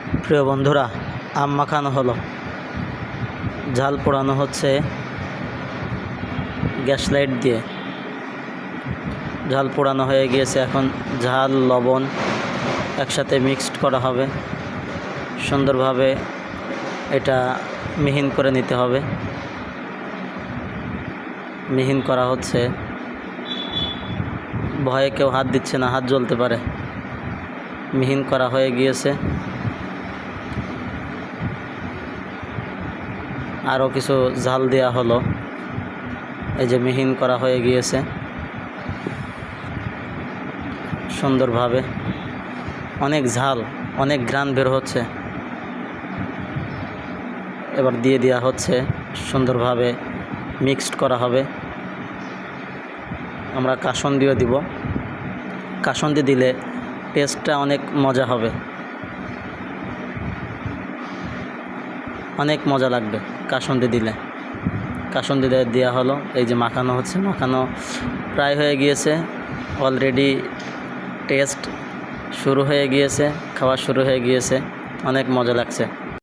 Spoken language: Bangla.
প্রিয় বন্ধুরা, আম মাখানো হলো, ঝাল পোড়ানো হচ্ছে গ্যাস লাইট দিয়ে। ঝাল পোড়ানো হয়ে গিয়েছে, এখন ঝাল লবণ একসাথে মিক্সড করা হবে। সুন্দরভাবে এটা মিহিন করে নিতে হবে। মিহিন করা হচ্ছে, ভয়ে কেউ হাত দিচ্ছে না, হাত জ্বলতে পারে। মিহিন করা হয়ে গিয়েছে, আরও কিছু ঝাল দেওয়া হলো। এই যে মিহিন করা হয়ে গিয়েছে সুন্দরভাবে, অনেক ঝাল, অনেক ঘ্রাণ বের হচ্ছে। এবার দিয়ে দেওয়া হচ্ছে, সুন্দরভাবে মিক্সড করা হবে। আমরা কাসুন্দিও দিব, কাসুন্দি দিলে টেস্টটা অনেক মজা হবে, অনেক মজা লাগবে কাসুন্দি দিলে। কাসুন্দি দেওয়া হলো, এই যে মাখানো হচ্ছে, মাখানো প্রায় হয়ে গিয়েছে। অলরেডি টেস্ট শুরু হয়ে গিয়েছে, খাওয়া শুরু হয়ে গিয়েছে, অনেক মজা লাগছে।